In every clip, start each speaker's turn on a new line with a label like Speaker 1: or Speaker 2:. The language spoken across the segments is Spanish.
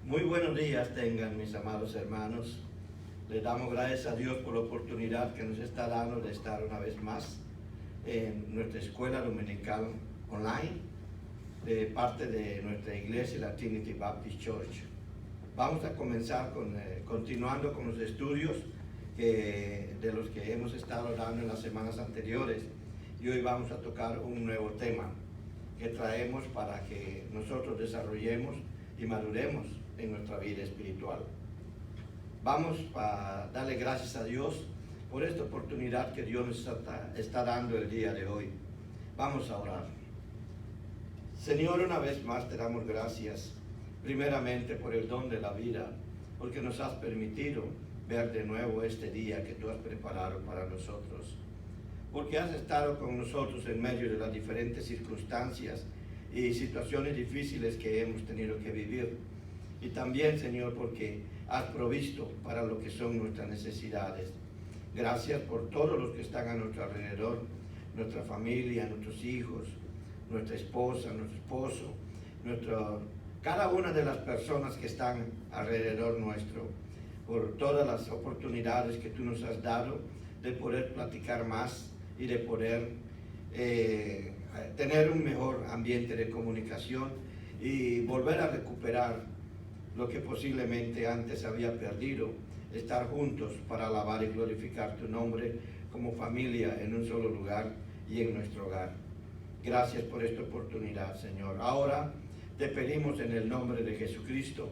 Speaker 1: Muy buenos días tengan mis amados hermanos. Le damos gracias a Dios por la oportunidad que nos está dando de estar una vez más en nuestra escuela dominical online de parte de nuestra iglesia, la Trinity Baptist Church. Vamos a comenzar continuando con los estudios de los que hemos estado dando en las semanas anteriores, y hoy vamos a tocar un nuevo tema que traemos para que nosotros desarrollemos y maduremos en nuestra vida espiritual. Vamos a darle gracias a Dios por esta oportunidad que Dios nos está dando el día de hoy. Vamos a orar. Señor, una vez más te damos gracias, primeramente por el don de la vida, porque nos has permitido ver de nuevo este día que tú has preparado para nosotros, porque has estado con nosotros en medio de las diferentes circunstancias y situaciones difíciles que hemos tenido que vivir. Y también, Señor, porque has provisto para lo que son nuestras necesidades. Gracias por todos los que están a nuestro alrededor, nuestra familia, nuestros hijos, nuestra esposa, nuestro esposo, cada una de las personas que están alrededor nuestro, por todas las oportunidades que tú nos has dado de poder platicar más y de poder tener un mejor ambiente de comunicación y volver a recuperar lo que posiblemente antes había perdido, estar juntos para alabar y glorificar tu nombre como familia en un solo lugar y en nuestro hogar. Gracias por esta oportunidad, Señor. Ahora te pedimos en el nombre de Jesucristo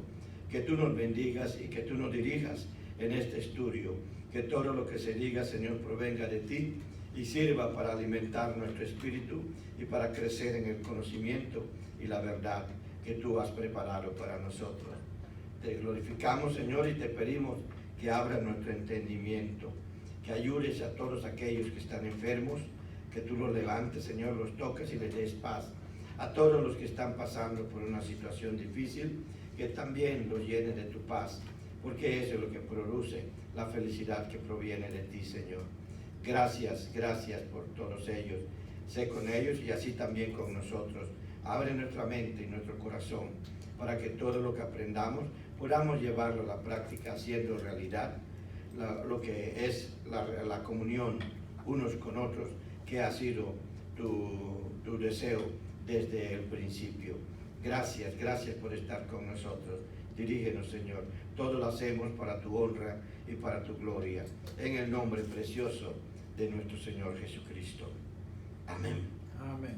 Speaker 1: que tú nos bendigas y que tú nos dirijas en este estudio, que todo lo que se diga, Señor, provenga de ti y sirva para alimentar nuestro espíritu y para crecer en el conocimiento y la verdad que tú has preparado para nosotros. Te glorificamos, Señor, y te pedimos que abras nuestro entendimiento, que ayudes a todos aquellos que están enfermos, que tú los levantes, Señor, los toques y les des paz. A todos los que están pasando por una situación difícil, que también los llenes de tu paz, porque eso es lo que produce la felicidad que proviene de ti, Señor. Gracias, gracias por todos ellos. Sé con ellos y así también con nosotros. Abre nuestra mente y nuestro corazón para que todo lo que aprendamos podamos llevarlo a la práctica, haciendo realidad lo que es la comunión unos con otros, que ha sido tu deseo desde el principio. Gracias, gracias por estar con nosotros. Dirígenos, Señor. Todo lo hacemos para tu honra y para tu gloria. En el nombre precioso de nuestro Señor Jesucristo. Amén.
Speaker 2: Amén.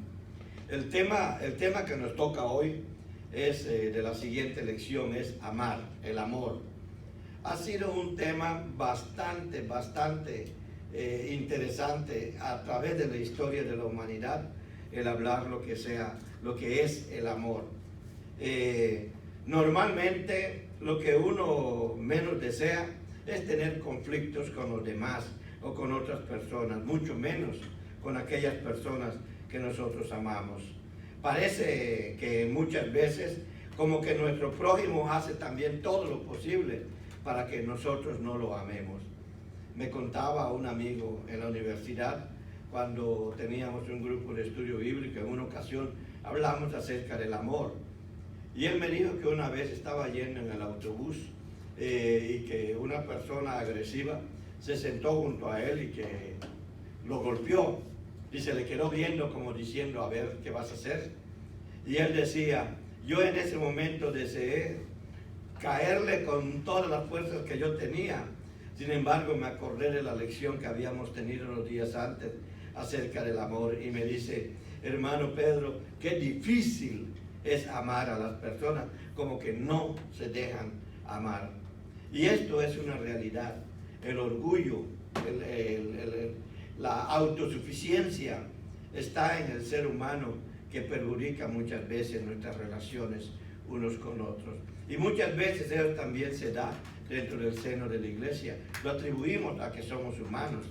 Speaker 1: El tema que nos toca hoy es de la siguiente lección, es amar, el amor. Ha sido un tema bastante interesante a través de la historia de la humanidad, el hablar lo que es el amor. Normalmente lo que uno menos desea es tener conflictos con los demás o con otras personas, mucho menos con aquellas personas que nosotros amamos. Parece que muchas veces como que nuestro prójimo hace también todo lo posible para que nosotros no lo amemos. Me contaba un amigo en la universidad, cuando teníamos un grupo de estudio bíblico, en una ocasión hablamos acerca del amor. Y él me dijo que una vez estaba yendo en el autobús y que una persona agresiva se sentó junto a él y que lo golpeó. Y se le quedó viendo como diciendo, a ver, ¿qué vas a hacer? Y él decía, yo en ese momento deseé caerle con todas las fuerzas que yo tenía. Sin embargo, me acordé de la lección que habíamos tenido los días antes acerca del amor. Y me dice, hermano Pedro, qué difícil es amar a las personas, como que no se dejan amar. Y esto es una realidad. El orgullo, la autosuficiencia está en el ser humano, que perjudica muchas veces nuestras relaciones unos con otros. Y muchas veces eso también se da dentro del seno de la iglesia. Lo atribuimos a que somos humanos.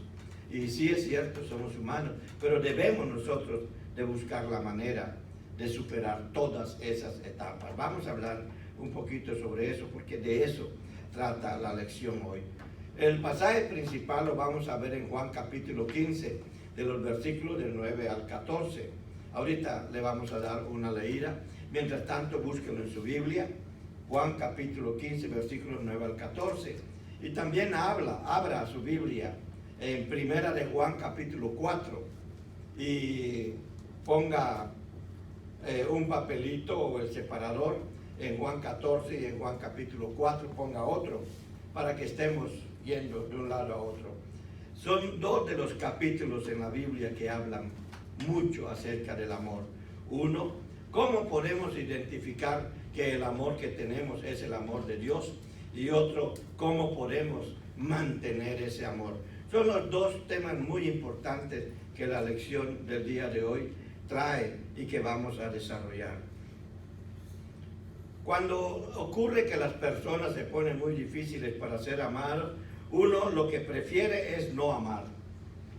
Speaker 1: Y sí es cierto, somos humanos, pero debemos nosotros de buscar la manera de superar todas esas etapas. Vamos a hablar un poquito sobre eso, porque de eso trata la lección hoy. El pasaje principal lo vamos a ver en Juan capítulo 15, de los versículos del 9 al 14. Ahorita le vamos a dar una leída. Mientras tanto, búsquenlo en su Biblia Juan capítulo 15, versículos 9 al 14. Y también abra su Biblia en Primera de Juan capítulo 4 y ponga un papelito o el separador en Juan 14 y en Juan capítulo 4 ponga otro para que estemos yendo de un lado a otro. Son dos de los capítulos en la Biblia que hablan mucho acerca del amor. Uno, cómo podemos identificar que el amor que tenemos es el amor de Dios, y otro, cómo podemos mantener ese amor. Son los dos temas muy importantes que la lección del día de hoy trae y que vamos a desarrollar. Cuando ocurre que las personas se ponen muy difíciles para ser amados, uno lo que prefiere es no amar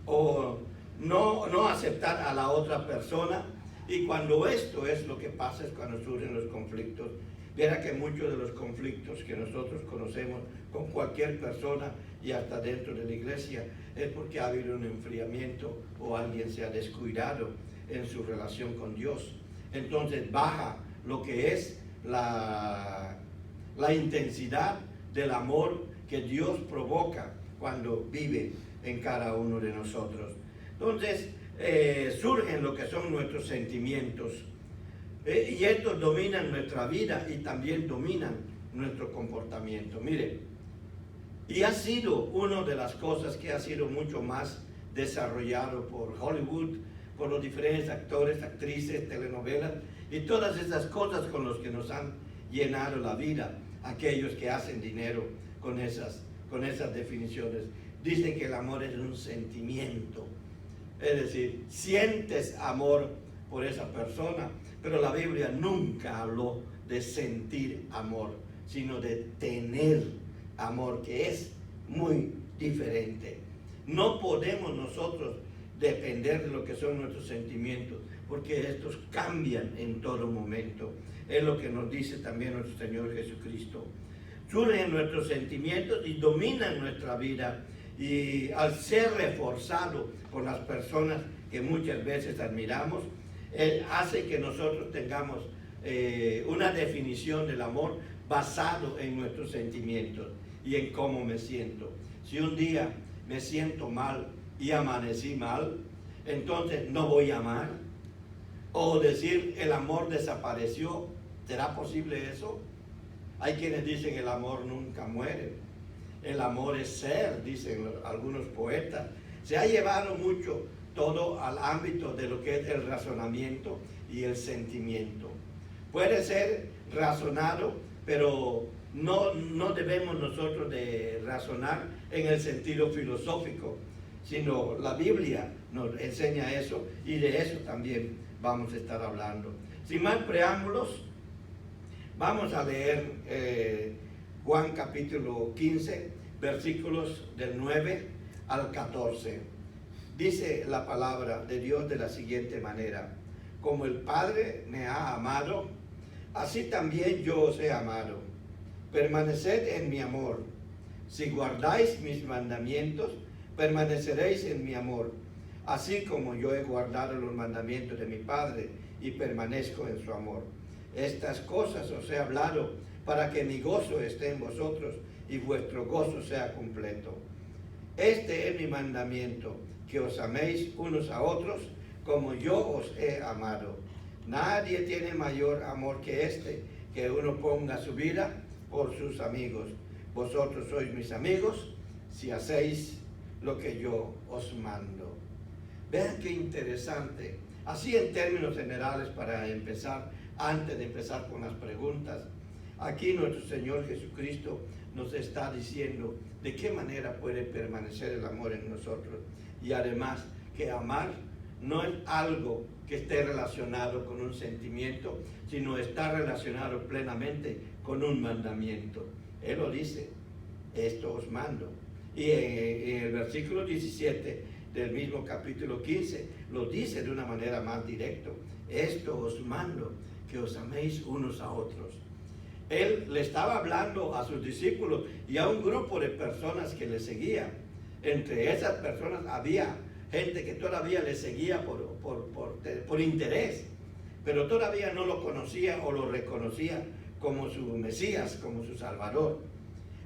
Speaker 1: o no aceptar a la otra persona, y cuando esto es lo que pasa es cuando surgen los conflictos. Verá que muchos de los conflictos que nosotros conocemos con cualquier persona y hasta dentro de la iglesia es porque ha habido un enfriamiento o alguien se ha descuidado en su relación con Dios. Entonces baja lo que es la intensidad del amor que Dios provoca cuando vive en cada uno de nosotros. Entonces surgen lo que son nuestros sentimientos, y estos dominan nuestra vida y también dominan nuestro comportamiento. Mire, y ha sido una de las cosas que ha sido mucho más desarrollado por Hollywood, por los diferentes actores, actrices, telenovelas y todas esas cosas con las que nos han llenado la vida, aquellos que hacen dinero con esas definiciones. Dicen que el amor es un sentimiento, es decir, sientes amor por esa persona, pero la Biblia nunca habló de sentir amor, sino de tener amor, que es muy diferente. No podemos nosotros depender de lo que son nuestros sentimientos, porque estos cambian en todo momento. Es lo que nos dice también nuestro Señor Jesucristo. Surgen nuestros sentimientos y dominan nuestra vida, y al ser reforzado por las personas que muchas veces admiramos, hace que nosotros tengamos una definición del amor basado en nuestros sentimientos y en cómo me siento. Si un día me siento mal y amanecí mal, entonces no voy a amar. O decir el amor desapareció. ¿Será posible eso? Hay quienes dicen el amor nunca muere. El amor es ser, dicen algunos poetas. Se ha llevado mucho todo al ámbito de lo que es el razonamiento y el sentimiento. Puede ser razonado, pero no debemos nosotros de razonar en el sentido filosófico, sino la Biblia nos enseña eso, y de eso también vamos a estar hablando. Sin más preámbulos, vamos a leer Juan capítulo 15, versículos del 9 al 14. Dice la palabra de Dios de la siguiente manera: como el Padre me ha amado, así también yo os he amado. Permaneced en mi amor. Si guardáis mis mandamientos, permaneceréis en mi amor, así como yo he guardado los mandamientos de mi Padre y permanezco en su amor. Estas cosas os he hablado para que mi gozo esté en vosotros y vuestro gozo sea completo. Este es mi mandamiento, que os améis unos a otros como yo os he amado. Nadie tiene mayor amor que este, que uno ponga su vida por sus amigos. Vosotros sois mis amigos si hacéis lo que yo os mando. Vean qué interesante. Así en términos generales, para empezar, antes de empezar con las preguntas, aquí nuestro Señor Jesucristo nos está diciendo de qué manera puede permanecer el amor en nosotros. Y además que amar no es algo que esté relacionado con un sentimiento, sino está relacionado plenamente con un mandamiento. Él lo dice: esto os mando. Y en el versículo 17 del mismo capítulo 15 lo dice de una manera más directa: esto os mando, que os améis unos a otros. Él le estaba hablando a sus discípulos y a un grupo de personas que le seguían. Entre esas personas había gente que todavía le seguía por interés, pero todavía no lo conocía o lo reconocía como su Mesías, como su Salvador.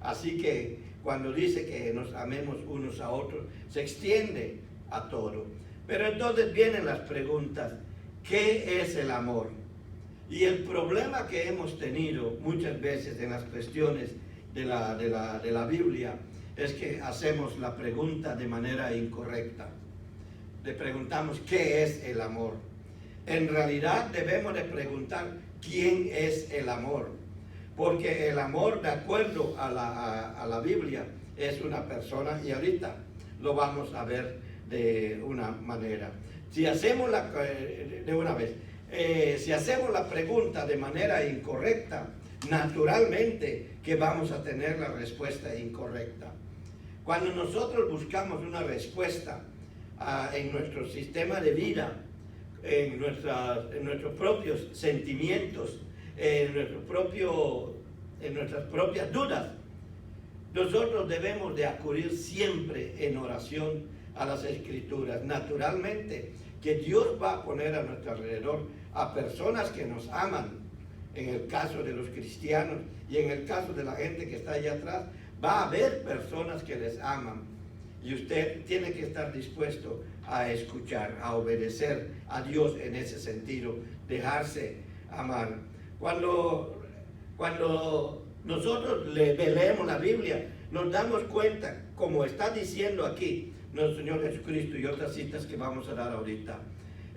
Speaker 1: Así que cuando dice que nos amemos unos a otros, se extiende a todo. Pero entonces vienen las preguntas: ¿qué es el amor? Y el problema que hemos tenido muchas veces en las cuestiones de la Biblia es que hacemos la pregunta de manera incorrecta. Le preguntamos ¿qué es el amor? En realidad debemos de preguntar ¿quién es el amor? Porque el amor, de acuerdo a la Biblia, es una persona, y ahorita lo vamos a ver de una manera. Si hacemos si hacemos la pregunta de manera incorrecta, naturalmente que vamos a tener la respuesta incorrecta. Cuando nosotros buscamos una respuesta en nuestro sistema de vida, en nuestros propios sentimientos, en nuestras propias dudas, nosotros debemos de acudir siempre en oración a las Escrituras. Naturalmente que Dios va a poner a nuestro alrededor a personas que nos aman. En el caso de los cristianos y en el caso de la gente que está allá atrás, va a haber personas que les aman. Y usted tiene que estar dispuesto a escuchar, a obedecer a Dios en ese sentido, dejarse amar. Cuando nosotros leemos la Biblia, nos damos cuenta, como está diciendo aquí nuestro Señor Jesucristo y otras citas que vamos a dar ahorita,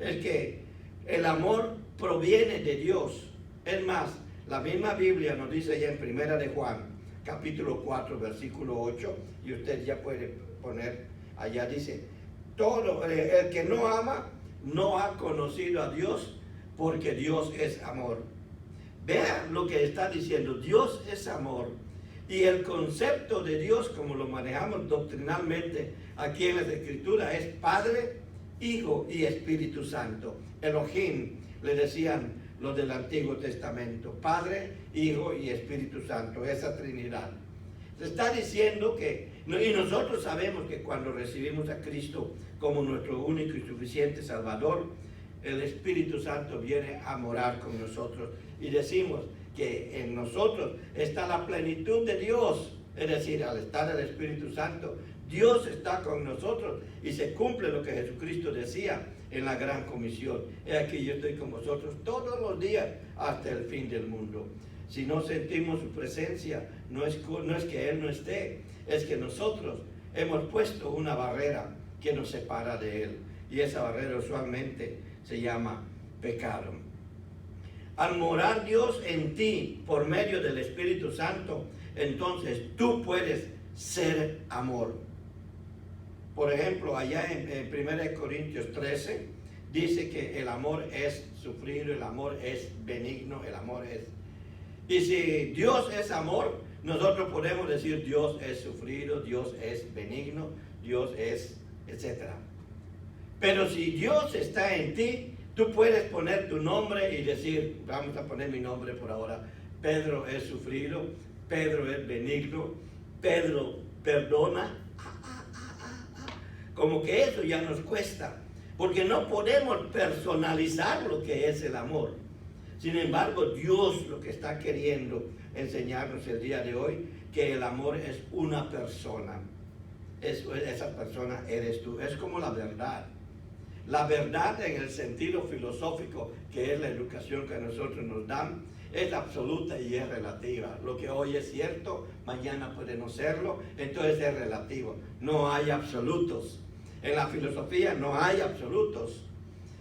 Speaker 1: es que el amor proviene de Dios. Es más, la misma Biblia nos dice ya en Primera de Juan, capítulo 4, versículo 8, y usted ya puede poner, allá dice, todo el que no ama no ha conocido a Dios, porque Dios es amor. Vean lo que está diciendo: Dios es amor. Y el concepto de Dios, como lo manejamos doctrinalmente aquí en las Escrituras, es Padre, Hijo y Espíritu Santo. Elohim, le decían los del Antiguo Testamento: Padre, Hijo y Espíritu Santo, esa Trinidad. Se está diciendo que, y nosotros sabemos que cuando recibimos a Cristo como nuestro único y suficiente Salvador, el Espíritu Santo viene a morar con nosotros. Y decimos que en nosotros está la plenitud de Dios. Es decir, al estar el Espíritu Santo, Dios está con nosotros y se cumple lo que Jesucristo decía en la gran comisión: he aquí yo estoy con vosotros todos los días hasta el fin del mundo. Si no sentimos su presencia, no es que Él no esté, es que nosotros hemos puesto una barrera que nos separa de Él, y esa barrera usualmente se llama pecado. Al morar Dios en ti por medio del Espíritu Santo, entonces tú puedes ser amor. Por ejemplo, allá en 1 Corintios 13 dice que el amor es sufrido, el amor es benigno, el amor es... Y si Dios es amor, nosotros podemos decir Dios es sufrido, Dios es benigno, Dios es, etc. Pero si Dios está en ti, tú puedes poner tu nombre y decir, vamos a poner mi nombre por ahora: Pedro es sufrido, Pedro es benigno, Pedro perdona. Como que eso ya nos cuesta, porque no podemos personalizar lo que es el amor. Sin embargo, Dios lo que está queriendo enseñarnos el día de hoy, que el amor es una persona. Esa persona eres tú. Es como la verdad. La verdad, en el sentido filosófico, que es la educación que a nosotros nos dan, es absoluta y es relativa. Lo que hoy es cierto, mañana puede no serlo, entonces es relativo. No hay absolutos. En la filosofía no hay absolutos.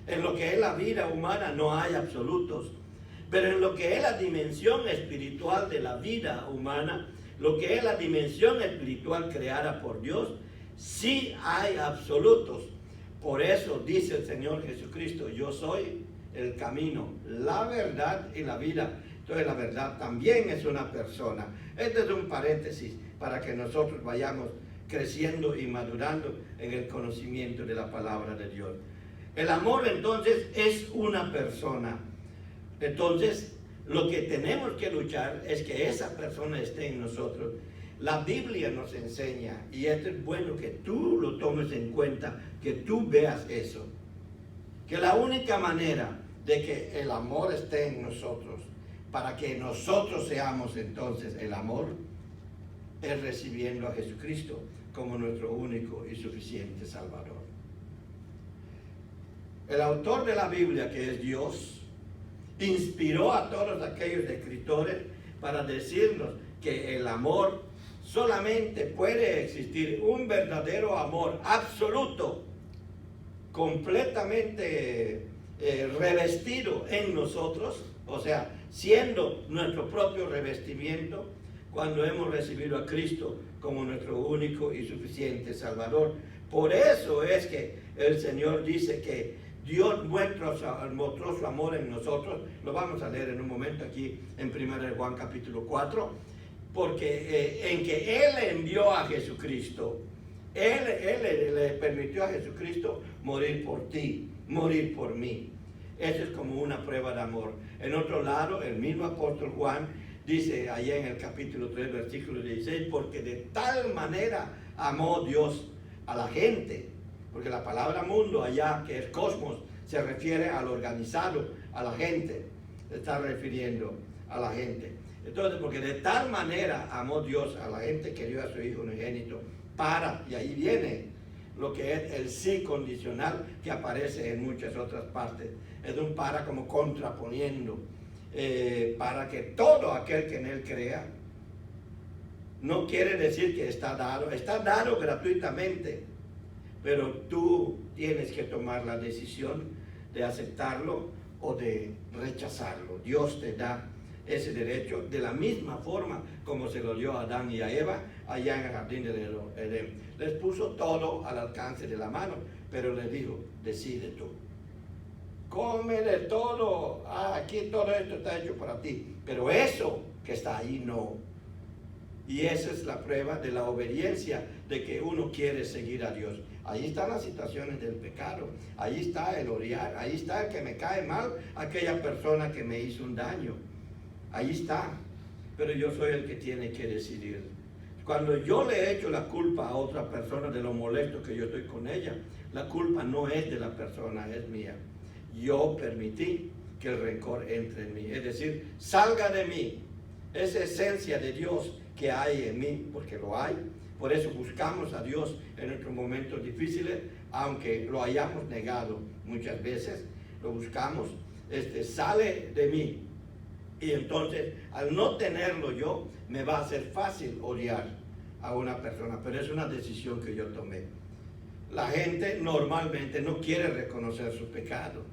Speaker 1: En lo que es la vida humana no hay absolutos. Pero en lo que es la dimensión espiritual de la vida humana, lo que es la dimensión espiritual creada por Dios, sí hay absolutos. Por eso dice el Señor Jesucristo: yo soy el camino, la verdad y la vida. Entonces la verdad también es una persona. Este es un paréntesis para que nosotros vayamos creciendo y madurando en el conocimiento de la palabra de Dios. El amor entonces es una persona. Entonces lo que tenemos que luchar es que esa persona esté en nosotros. La Biblia nos enseña, y esto es bueno que tú lo tomes en cuenta, que tú veas eso, que la única manera de que el amor esté en nosotros, para que nosotros seamos entonces el amor, es recibiendo a Jesucristo como nuestro único y suficiente Salvador. El autor de la Biblia, que es Dios, inspiró a todos aquellos escritores para decirnos que el amor solamente puede existir, un verdadero amor absoluto, completamente revestido en nosotros, o sea, siendo nuestro propio revestimiento, cuando hemos recibido a Cristo como nuestro único y suficiente Salvador. Por eso es que el Señor dice que Dios mostró su amor en nosotros. Lo vamos a leer en un momento aquí en 1 Juan capítulo 4, porque en que Él envió a Jesucristo. Él le permitió a Jesucristo morir por ti, morir por mí. Eso es como una prueba de amor. En otro lado, el mismo apóstol Juan dice allá en el capítulo 3, versículo 16, porque de tal manera amó Dios a la gente. Porque la palabra mundo allá, que es cosmos, se refiere al organizado, a la gente. Se está refiriendo a la gente. Entonces, porque de tal manera amó Dios a la gente que dio a su Hijo unigénito y ahí viene lo que es el sí condicional que aparece en muchas otras partes. Es un para como contraponiendo, para que todo aquel que en Él crea, no quiere decir que está dado gratuitamente, pero tú tienes que tomar la decisión de aceptarlo o de rechazarlo. Dios te da ese derecho de la misma forma como se lo dio a Adán y a Eva allá en el jardín del Edén. Les puso todo al alcance de la mano, pero les dijo, decide tú. Come de todo, aquí todo esto está hecho para ti, pero eso que está ahí no. Y esa es la prueba de la obediencia, de que uno quiere seguir a Dios. Ahí están las situaciones del pecado, ahí está el odiar, ahí está el que me cae mal, aquella persona que me hizo un daño. Ahí está, pero yo soy el que tiene que decidir. Cuando yo le he hecho la culpa a otra persona de lo molesto que yo estoy con ella, la culpa no es de la persona, es mía. Yo permití que el rencor entre en mí, es decir, salga de mí esa esencia de Dios que hay en mí, porque lo hay. Por eso buscamos a Dios en nuestros momentos difíciles, aunque lo hayamos negado muchas veces, lo buscamos, sale de mí. Y entonces, al no tenerlo yo, me va a ser fácil odiar a una persona, pero es una decisión que yo tomé. La gente normalmente no quiere reconocer su pecado.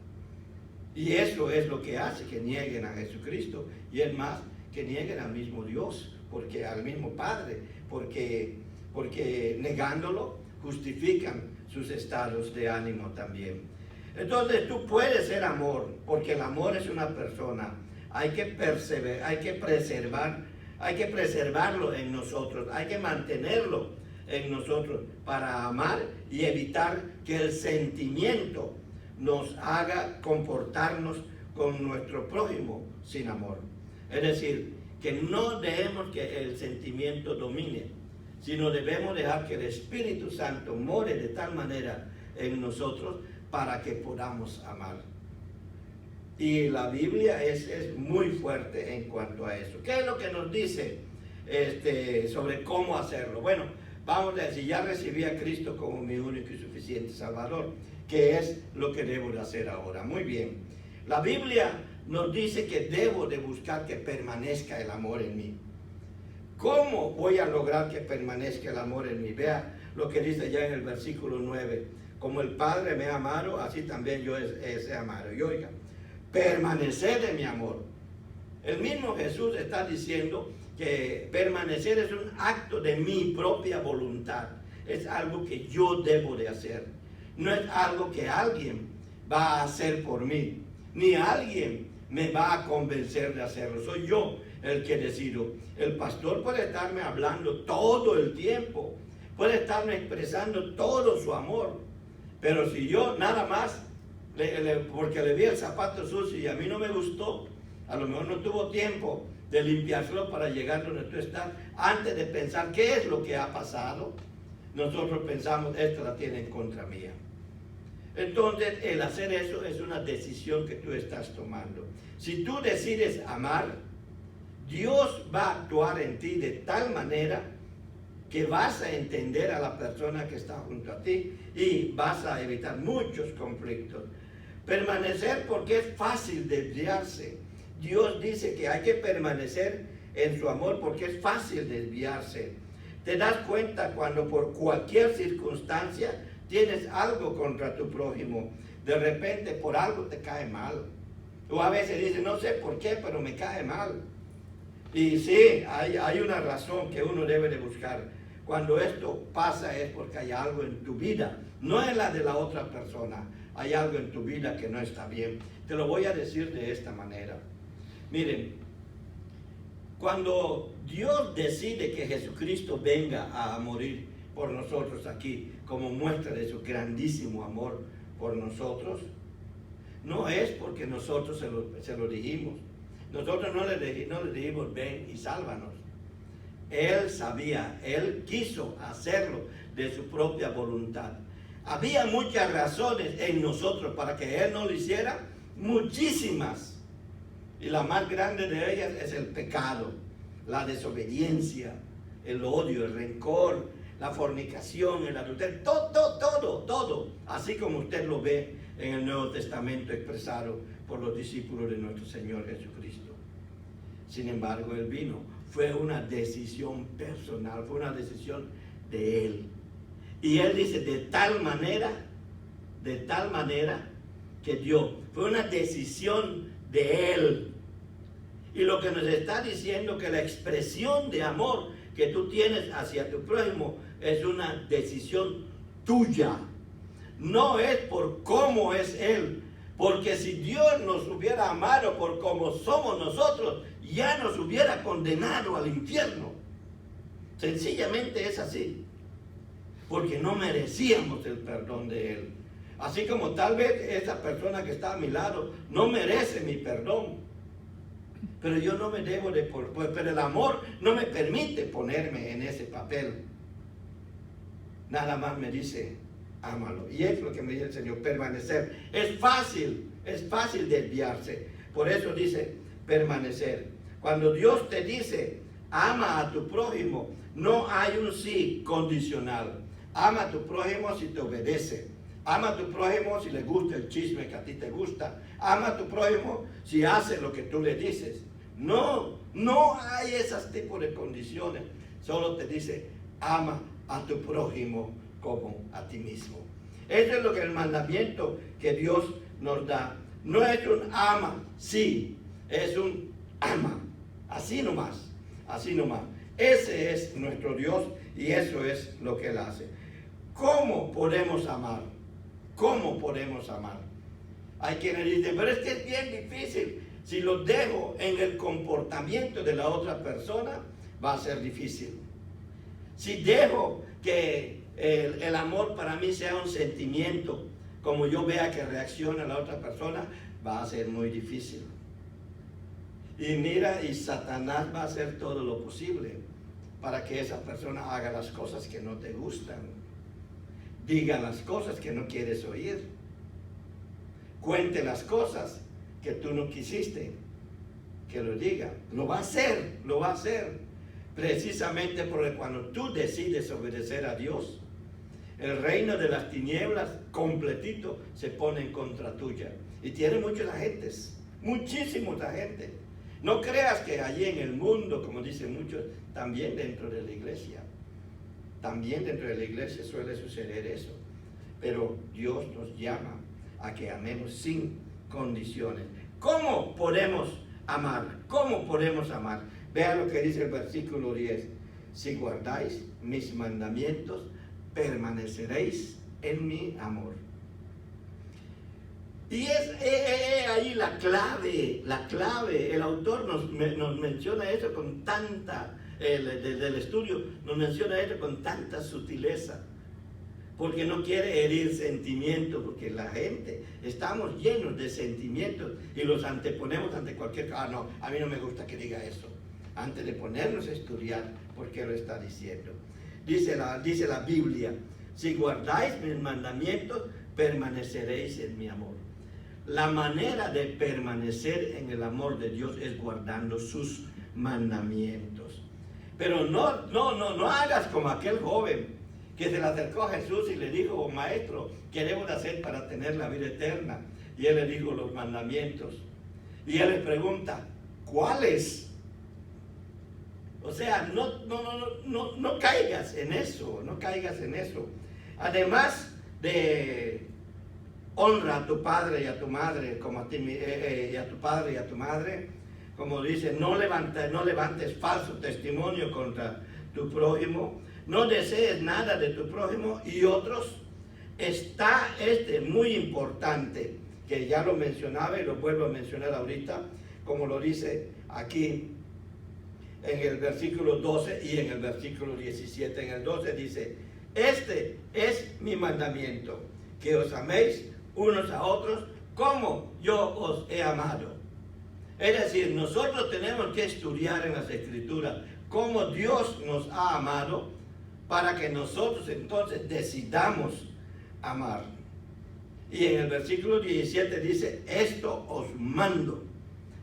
Speaker 1: Y eso es lo que hace que nieguen a Jesucristo. Y es más, que nieguen al mismo Dios, porque al mismo Padre, porque negándolo justifican sus estados de ánimo también. Entonces tú puedes ser amor, porque el amor es una persona. Hay que preservarlo en nosotros, hay que mantenerlo en nosotros para amar y evitar que el sentimiento nos haga comportarnos con nuestro prójimo sin amor. Es decir, que no dejemos que el sentimiento domine, sino debemos dejar que el Espíritu Santo more de tal manera en nosotros para que podamos amar. Y la Biblia es muy fuerte en cuanto a eso. ¿Qué es lo que nos dice sobre cómo hacerlo? Bueno, vamos a decir, ya recibí a Cristo como mi único y suficiente Salvador. ¿Qué es lo que debo de hacer ahora? Muy bien. La Biblia nos dice que debo de buscar que permanezca el amor en mí. ¿Cómo voy a lograr que permanezca el amor en mí? Vea lo que dice ya en el versículo 9. Como el Padre me ha amado, así también yo he amado. Y oiga, permanecer en mi amor. El mismo Jesús está diciendo que permanecer es un acto de mi propia voluntad. Es algo que yo debo de hacer. No es algo que alguien va a hacer por mí, ni alguien me va a convencer de hacerlo. Soy yo el que decido. El pastor puede estarme hablando todo el tiempo, puede estarme expresando todo su amor, pero si yo nada más porque le vi el zapato sucio y a mí no me gustó, a lo mejor no tuvo tiempo de limpiárselo para llegar donde tú estás, antes de pensar qué es lo que ha pasado, nosotros pensamos, esta la tiene en contra mía. Entonces, el hacer eso es una decisión que tú estás tomando. Si tú decides amar, Dios va a actuar en ti de tal manera que vas a entender a la persona que está junto a ti y vas a evitar muchos conflictos. Permanecer porque es fácil desviarse. Dios dice que hay que permanecer en su amor porque es fácil desviarse. Te das cuenta cuando por cualquier circunstancia tienes algo contra tu prójimo. De repente por algo te cae mal. O a veces dices, no sé por qué, pero me cae mal. Y sí, hay una razón que uno debe de buscar. Cuando esto pasa es porque hay algo en tu vida, no es la de la otra persona. Hay algo en tu vida que no está bien. Te lo voy a decir de esta manera. Miren, cuando Dios decide que Jesucristo venga a morir por nosotros aquí, como muestra de su grandísimo amor por nosotros, no es porque nosotros se lo dijimos. Nosotros no le dijimos, ven y sálvanos. Él sabía, Él quiso hacerlo de su propia voluntad. Había muchas razones en nosotros para que Él no lo hiciera, muchísimas. Y la más grande de ellas es el pecado, la desobediencia, el odio, el rencor, la fornicación, el adulterio, todo, así como usted lo ve en el Nuevo Testamento expresado por los discípulos de nuestro Señor Jesucristo. Sin embargo, Él vino. Fue una decisión personal, fue una decisión de Él. Y Él dice, de tal manera que dio. Fue una decisión de Él. Y lo que nos está diciendo que la expresión de amor que tú tienes hacia tu prójimo es una decisión tuya. No es por cómo es Él. Porque si Dios nos hubiera amado por cómo somos nosotros, ya nos hubiera condenado al infierno. Sencillamente es así. Porque no merecíamos el perdón de Él. Así como tal vez esa persona que está a mi lado no merece mi perdón. Pero yo no me debo de... Pero el amor no me permite ponerme en ese papel. Nada más me dice, ámalo. Y es lo que me dice el Señor, permanecer. Es fácil desviarse. Por eso dice, permanecer. Cuando Dios te dice, ama a tu prójimo, no hay un sí condicional. Ama a tu prójimo si te obedece. Ama a tu prójimo si le gusta el chisme que a ti te gusta. Ama a tu prójimo si hace lo que tú le dices. No hay esos tipos de condiciones. Solo te dice, ama a tu prójimo como a ti mismo. Eso es lo que el mandamiento que Dios nos da. No es un ama, sí, es un ama. Así nomás, así nomás. Ese es nuestro Dios y eso es lo que Él hace. ¿Cómo podemos amar? ¿Cómo podemos amar? Hay quienes dicen, pero es que es bien difícil. Si lo dejo en el comportamiento de la otra persona, va a ser difícil. Si dejo que el amor para mí sea un sentimiento, como yo vea que reacciona la otra persona, va a ser muy difícil. Y mira, y Satanás va a hacer todo lo posible para que esa persona haga las cosas que no te gustan, diga las cosas que no quieres oír, cuente las cosas que tú no quisiste que lo diga. Lo va a hacer, precisamente porque cuando tú decides obedecer a Dios, el reino de las tinieblas completito se pone en contra tuya. Y tiene muchos agentes, muchísimos agentes. No creas que allí en el mundo, como dicen muchos, también dentro de la iglesia. También dentro de la iglesia suele suceder eso. Pero Dios nos llama a que amemos sin condiciones. ¿Cómo podemos amar? ¿Cómo podemos amar? Vea lo que dice el versículo 10. Si guardáis mis mandamientos, permaneceréis en mi amor. Y es ahí la clave. El autor nos menciona eso con tanta, del estudio, nos menciona eso con tanta sutileza. Porque no quiere herir sentimientos, porque la gente, estamos llenos de sentimientos y los anteponemos ante cualquier cosa. No, a mí no me gusta que diga eso. Antes de ponernos a estudiar, ¿por qué lo está diciendo? Dice la Biblia, si guardáis mis mandamientos, permaneceréis en mi amor. La manera de permanecer en el amor de Dios es guardando sus mandamientos. Pero no hagas como aquel joven que se le acercó a Jesús y le dijo: maestro, ¿qué debo de hacer para tener la vida eterna? Y él le dijo: los mandamientos. Y él le pregunta: ¿cuáles? O sea, no caigas en eso, no caigas en eso. Además de honra a tu padre y a tu madre, como a ti, y a tu padre y a tu madre, como dice, no levantes falso testimonio contra tu prójimo, no desees nada de tu prójimo y otros. Está muy importante, que ya lo mencionaba y lo vuelvo a mencionar ahorita, como lo dice aquí en el versículo 12 y en el versículo 17. En el 12 dice: este es mi mandamiento, que os améis unos a otros como yo os he amado. Es decir, nosotros tenemos que estudiar en las Escrituras cómo Dios nos ha amado, para que nosotros entonces decidamos amar. Y en el versículo 17 dice: esto os mando,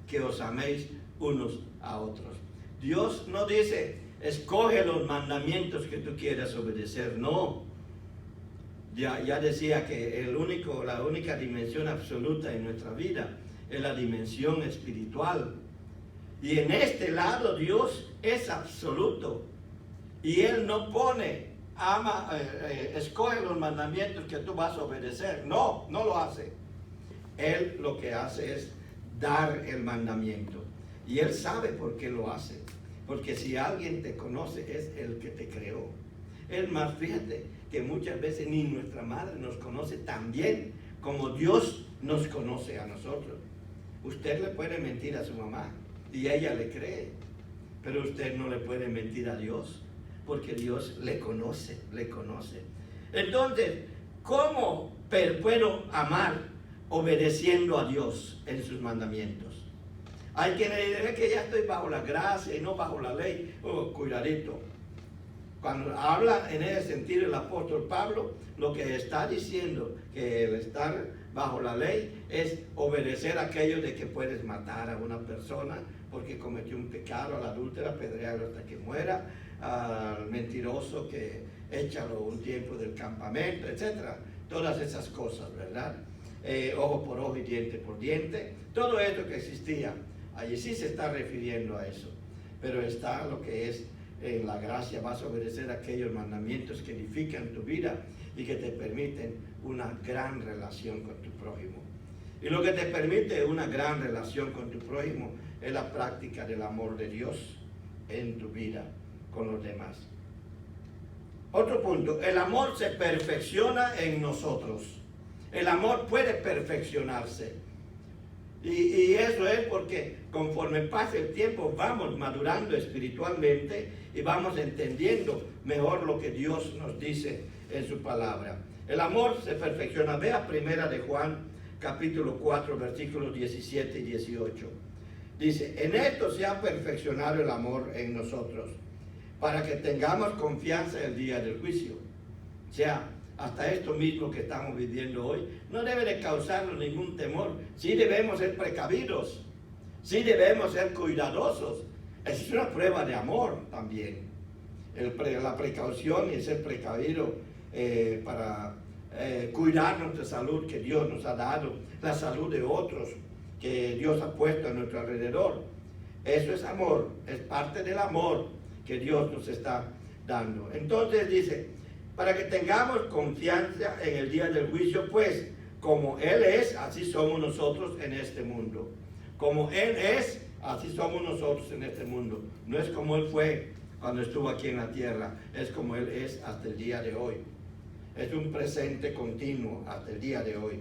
Speaker 1: que os améis unos a otros. Dios no dice: escoge los mandamientos que tú quieras obedecer. No. Ya decía que la única dimensión absoluta en nuestra vida es la dimensión espiritual. Y en este lado Dios es absoluto. Y Él no pone, escoge los mandamientos que tú vas a obedecer. No lo hace. Él lo que hace es dar el mandamiento. Y Él sabe por qué lo hace. Porque si alguien te conoce, es el que te creó. Es más, fíjate que muchas veces ni nuestra madre nos conoce tan bien como Dios nos conoce a nosotros. Usted le puede mentir a su mamá y ella le cree, pero usted no le puede mentir a Dios, porque Dios le conoce. Entonces, ¿cómo puedo amar obedeciendo a Dios en sus mandamientos? Hay quienes dicen que ya estoy bajo la gracia y no bajo la ley. Oh, cuidadito. Cuando habla en ese sentido el apóstol Pablo, lo que está diciendo que el estar bajo la ley es obedecer aquello de que puedes matar a una persona porque cometió un pecado, al adúltero apedrearlo hasta que muera, al mentiroso que échalo un tiempo del campamento, etc. Todas esas cosas, ¿verdad? Ojo por ojo y diente por diente, todo esto que existía, allí sí se está refiriendo a eso, pero está lo que es en la gracia. Vas a obedecer aquellos mandamientos que edifican tu vida y que te permiten una gran relación con tu prójimo. Y lo que te permite una gran relación con tu prójimo es la práctica del amor de Dios en tu vida con los demás. Otro punto: el amor se perfecciona en nosotros. El amor puede perfeccionarse. Y eso es porque conforme pasa el tiempo vamos madurando espiritualmente y vamos entendiendo mejor lo que Dios nos dice en su palabra. El amor se perfecciona. Vea primera de Juan, capítulo 4, versículos 17 y 18. Dice: en esto se ha perfeccionado el amor en nosotros, para que tengamos confianza el día del juicio. O sea, hasta esto mismo que estamos viviendo hoy no debe de causarnos ningún temor. Sí debemos ser precavidos, sí debemos ser cuidadosos. Es una prueba de amor también. La precaución y ser precavido para cuidar nuestra salud que Dios nos ha dado, la salud de otros que Dios ha puesto a nuestro alrededor. Eso es amor, es parte del amor que Dios nos está dando. Entonces dice: para que tengamos confianza en el día del juicio, pues como Él es, así somos nosotros en este mundo. Como Él es, así somos nosotros en este mundo. No es como Él fue cuando estuvo aquí en la tierra, es como Él es hasta el día de hoy. Es un presente continuo hasta el día de hoy.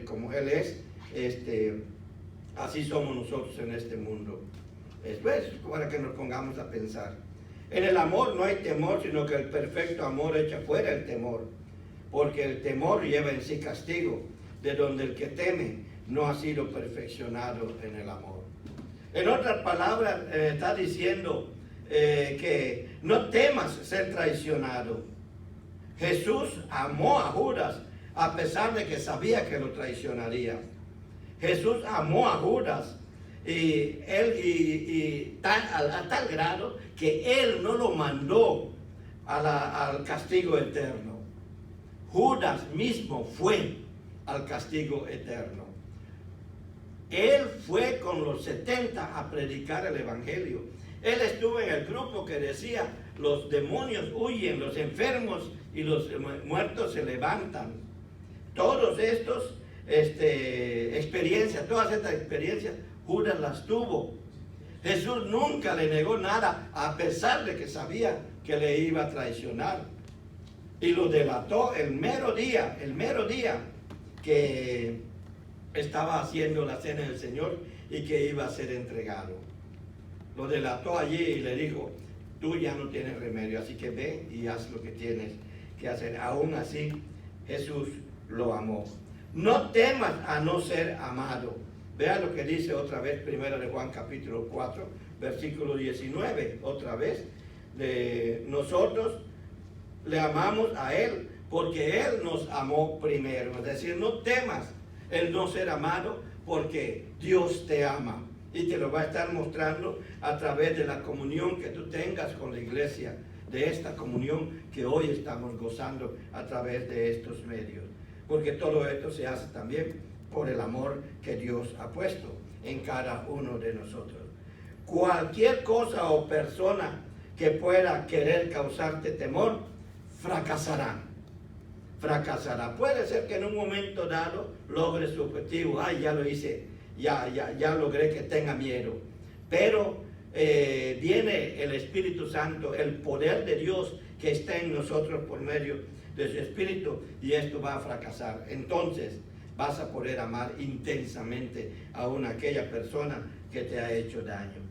Speaker 1: Como Él es, así somos nosotros en este mundo. Después, para que nos pongamos a pensar. En el amor no hay temor, sino que el perfecto amor echa fuera el temor, porque el temor lleva en sí castigo, de donde el que teme no ha sido perfeccionado en el amor. En otras palabras, está diciendo que no temas ser traicionado. Jesús amó a Judas a pesar de que sabía que lo traicionaría. Jesús amó a Judas A tal grado que él no lo mandó al castigo eterno. Judas mismo fue al castigo eterno. Él fue con los 70 a predicar el evangelio. Él estuvo en el grupo que decía: los demonios huyen, los enfermos y los muertos se levantan. Todas estas experiencias, Judas las tuvo. Jesús nunca le negó nada, a pesar de que sabía que le iba a traicionar. Y lo delató el mero día que estaba haciendo la cena del Señor y que iba a ser entregado. Lo delató allí y le dijo: tú ya no tienes remedio, así que ve y haz lo que tienes que hacer. Aún así, Jesús lo amó. No temas a no ser amado. Vea lo que dice otra vez, 1 de Juan capítulo 4, versículo 19, otra vez. Nosotros le amamos a Él porque Él nos amó primero. Es decir, no temas el no ser amado, porque Dios te ama y te lo va a estar mostrando a través de la comunión que tú tengas con la iglesia, de esta comunión que hoy estamos gozando a través de estos medios, porque todo esto se hace también por el amor que Dios ha puesto en cada uno de nosotros. Cualquier cosa o persona que pueda querer causarte temor fracasará. Puede ser que en un momento dado logre su objetivo. Ya lo hice, ya logré que tenga miedo. Pero viene el Espíritu Santo, el poder de Dios que está en nosotros por medio de su Espíritu, y esto va a fracasar. Entonces vas a poder amar intensamente a aquella persona que te ha hecho daño.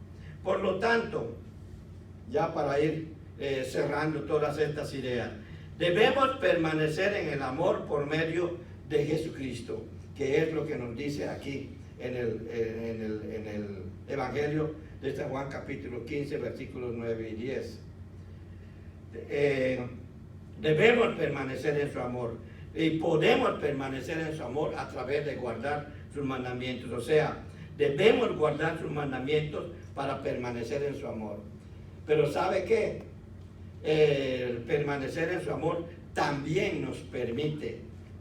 Speaker 1: Por lo tanto, ya para ir cerrando todas estas ideas, debemos permanecer en el amor por medio de Jesucristo, que es lo que nos dice aquí en el Evangelio de San Juan capítulo 15, versículos 9 y 10. Debemos permanecer en su amor, y podemos permanecer en su amor a través de guardar sus mandamientos. O sea, debemos guardar sus mandamientos para permanecer en su amor. Pero ¿sabe qué? El permanecer en su amor también nos permite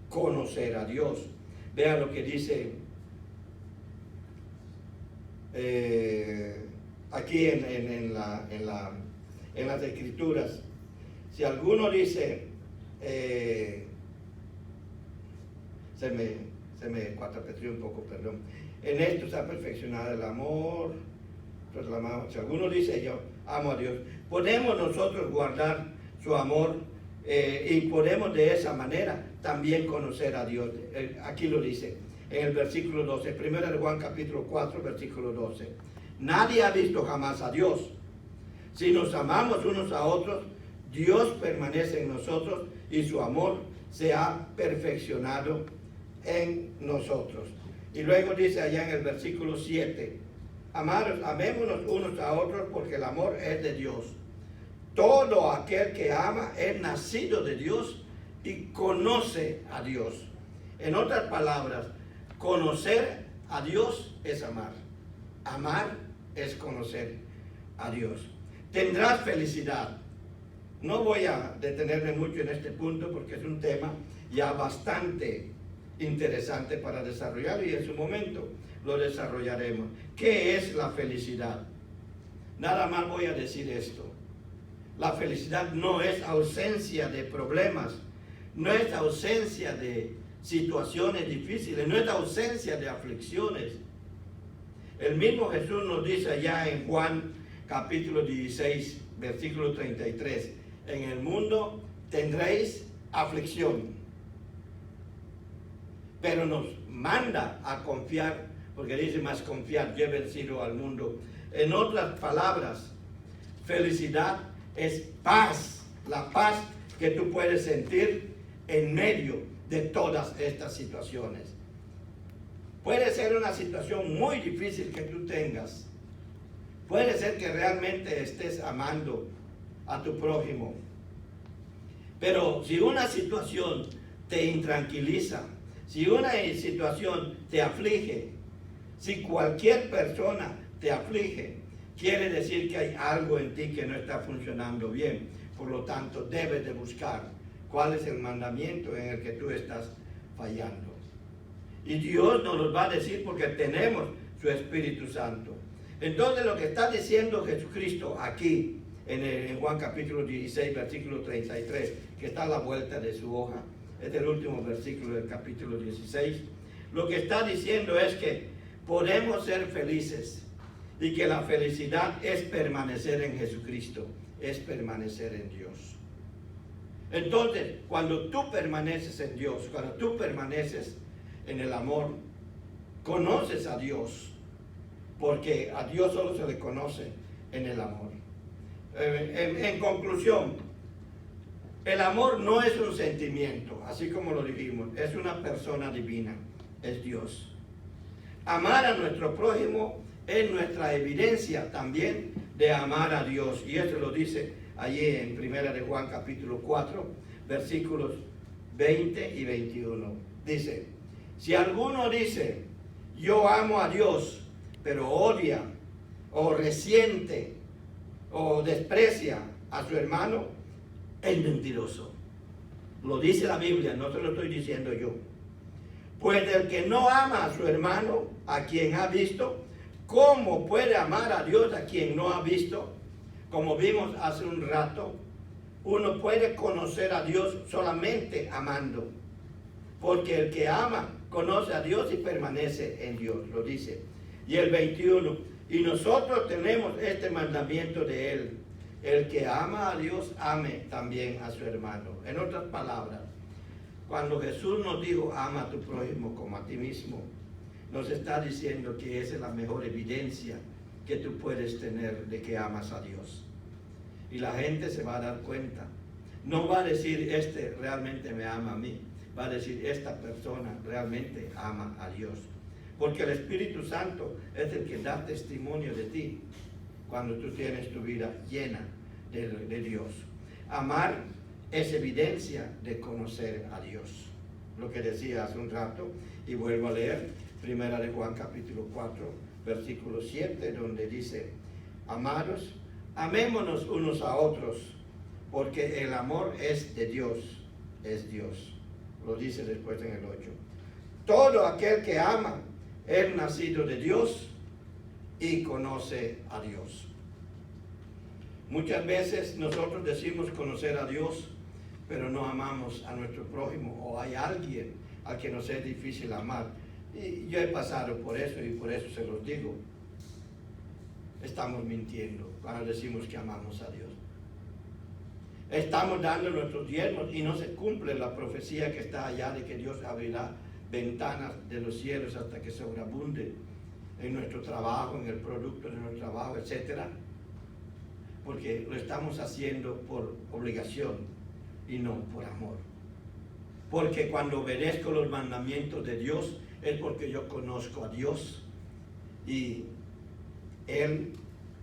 Speaker 1: conocer a Dios. Vea lo que dice aquí en las Escrituras. Si alguno dice, se me cuatrapetrió un poco, perdón. En esto está perfeccionado el amor. Si alguno dice: yo amo a Dios, podemos nosotros guardar su amor y podemos de esa manera también conocer a Dios. Aquí lo dice en el versículo 12, 1 de Juan capítulo 4, versículo 12. Nadie ha visto jamás a Dios. Si nos amamos unos a otros, Dios permanece en nosotros y su amor se ha perfeccionado en nosotros. Y luego dice allá en el versículo 7, amados, amémonos unos a otros, porque el amor es de Dios. Todo aquel que ama es nacido de Dios y conoce a Dios. En otras palabras, conocer a Dios es amar. Amar es conocer a Dios. Tendrás felicidad. No voy a detenerme mucho en este punto porque es un tema ya bastante interesante para desarrollar, y en su momento lo desarrollaremos. ¿Qué es la felicidad? Nada más voy a decir esto. La felicidad no es ausencia de problemas, no es ausencia de situaciones difíciles, no es ausencia de aflicciones. El mismo Jesús nos dice allá en Juan capítulo 16, versículo 33, en el mundo tendréis aflicción, pero nos manda a confiar, porque dice: más confiar, yo he vencido al mundo. En otras palabras, felicidad es paz, la paz que tú puedes sentir en medio de todas estas situaciones. Puede ser una situación muy difícil que tú tengas, puede ser que realmente estés amando a tu prójimo, pero si una situación te intranquiliza, si una situación te aflige, Si cualquier persona te aflige, quiere decir que hay algo en ti que no está funcionando bien. Por lo tanto, debes de buscar cuál es el mandamiento en el que tú estás fallando. Y Dios nos lo va a decir porque tenemos su Espíritu Santo. Entonces, lo que está diciendo Jesucristo aquí, en Juan capítulo 16, versículo 33, que está a la vuelta de su hoja, es el último versículo del capítulo 16, lo que está diciendo es que podemos ser felices y que la felicidad es permanecer en Jesucristo, es permanecer en Dios. Entonces, cuando tú permaneces en Dios, cuando tú permaneces en el amor, conoces a Dios, porque a Dios solo se le conoce en el amor. En conclusión, el amor no es un sentimiento, así como lo dijimos, es una persona divina, es Dios. Amar a nuestro prójimo es nuestra evidencia también de amar a Dios. Y esto lo dice allí en 1 de Juan capítulo 4, versículos 20 y 21. Dice, si alguno dice, yo amo a Dios, pero odia o resiente o desprecia a su hermano, es mentiroso. Lo dice la Biblia, no se lo estoy diciendo yo. Pues el que no ama a su hermano, a quien ha visto, ¿cómo puede amar a Dios a quien no ha visto? Como vimos hace un rato, uno puede conocer a Dios solamente amando. Porque el que ama conoce a Dios y permanece en Dios, lo dice. Y el 21, y nosotros tenemos este mandamiento de Él. El que ama a Dios, ame también a su hermano. En otras palabras, cuando Jesús nos dijo, ama a tu prójimo como a ti mismo, nos está diciendo que esa es la mejor evidencia que tú puedes tener de que amas a Dios. Y la gente se va a dar cuenta. No va a decir, este realmente me ama a mí. Va a decir, esta persona realmente ama a Dios. Porque el Espíritu Santo es el que da testimonio de ti cuando tú tienes tu vida llena de Dios. Amar es evidencia de conocer a Dios. Lo que decía hace un rato, y vuelvo a leer, 1 de Juan capítulo 4, versículo 7, donde dice, amados, amémonos unos a otros, porque el amor es de Dios, es Dios. Lo dice después en el 8. Todo aquel que ama es nacido de Dios y conoce a Dios. Muchas veces nosotros decimos conocer a Dios, pero no amamos a nuestro prójimo, o hay alguien al que nos es difícil amar. Y yo he pasado por eso y por eso se los digo. Estamos mintiendo cuando decimos que amamos a Dios. Estamos dando nuestros diezmos y no se cumple la profecía que está allá de que Dios abrirá ventanas de los cielos hasta que sobreabunde en nuestro trabajo, en el producto de nuestro trabajo, etc. Porque lo estamos haciendo por obligación y no por amor. Porque cuando obedezco los mandamientos de Dios es porque yo conozco a Dios y Él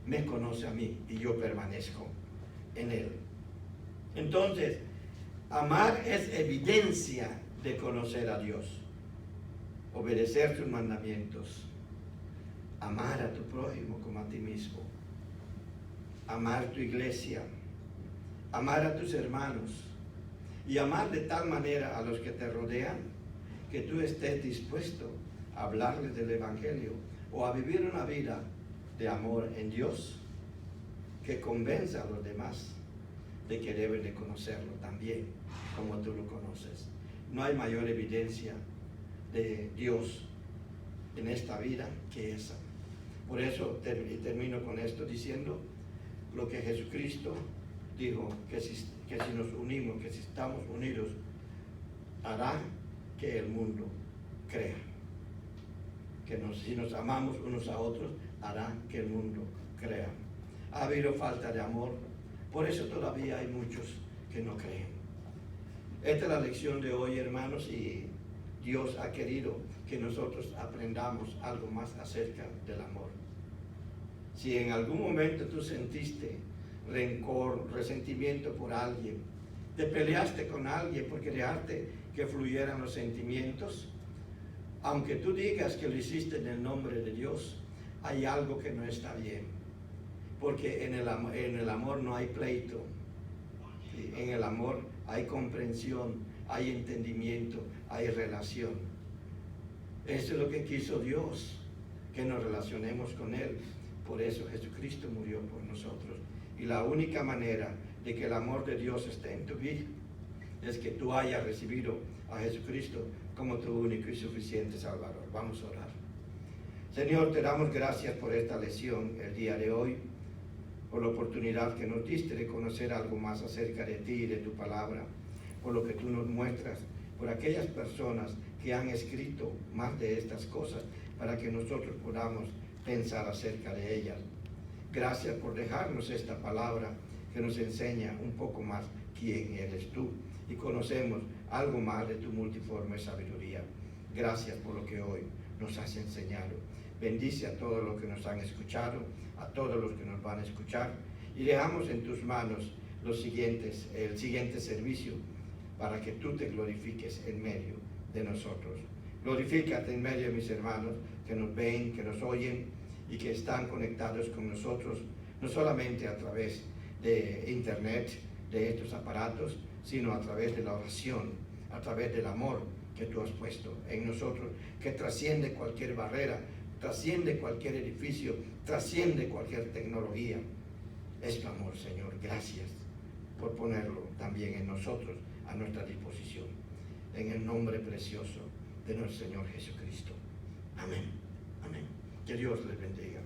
Speaker 1: me conoce a mí y yo permanezco en Él. Entonces, amar es evidencia de conocer a Dios, obedecer sus mandamientos, amar a tu prójimo como a ti mismo, amar tu iglesia, amar a tus hermanos y amar de tal manera a los que te rodean que tú estés dispuesto a hablarles del Evangelio o a vivir una vida de amor en Dios que convenza a los demás de que deben de conocerlo también, como tú lo conoces. No hay mayor evidencia de Dios en esta vida que esa. Por eso termino con esto diciendo lo que Jesucristo dijo, que si nos unimos, que si estamos unidos, hará que el mundo crea. Si nos amamos unos a otros, hará que el mundo crea. Ha habido falta de amor, por eso todavía hay muchos que no creen. Esta es la lección de hoy, hermanos, y Dios ha querido que nosotros aprendamos algo más acerca del amor. Si en algún momento tú sentiste rencor, resentimiento por alguien, te peleaste con alguien porque dejaste que fluyeran los sentimientos, aunque tú digas que lo hiciste en el nombre de Dios, hay algo que no está bien. Porque en el amor no hay pleito. En el amor hay comprensión, hay entendimiento, hay relación. Eso es lo que quiso Dios, que nos relacionemos con Él. Por eso Jesucristo murió por nosotros. Y la única manera de que el amor de Dios esté en tu vida es que tú hayas recibido a Jesucristo como tu único y suficiente Salvador. Vamos a orar. Señor, te damos gracias por esta lección el día de hoy, por la oportunidad que nos diste de conocer algo más acerca de ti y de tu palabra, por lo que tú nos muestras, por aquellas personas que han escrito más de estas cosas para que nosotros podamos pensar acerca de ellas. Gracias por dejarnos esta palabra que nos enseña un poco más quién eres tú y conocemos algo más de tu multiforme sabiduría. Gracias por lo que hoy nos has enseñado. Bendice a todos los que nos han escuchado, a todos los que nos van a escuchar, y dejamos en tus manos el siguiente servicio para que tú te glorifiques en medio de nosotros. Glorifícate en medio de mis hermanos que nos ven, que nos oyen y que están conectados con nosotros, no solamente a través de internet, de estos aparatos, sino a través de la oración, a través del amor que tú has puesto en nosotros, que trasciende cualquier barrera, trasciende cualquier edificio, trasciende cualquier tecnología. Es tu amor, Señor. Gracias por ponerlo también en nosotros, a nuestra disposición. En el nombre precioso de nuestro Señor Jesucristo. Amén. Amén. Que Dios les bendiga.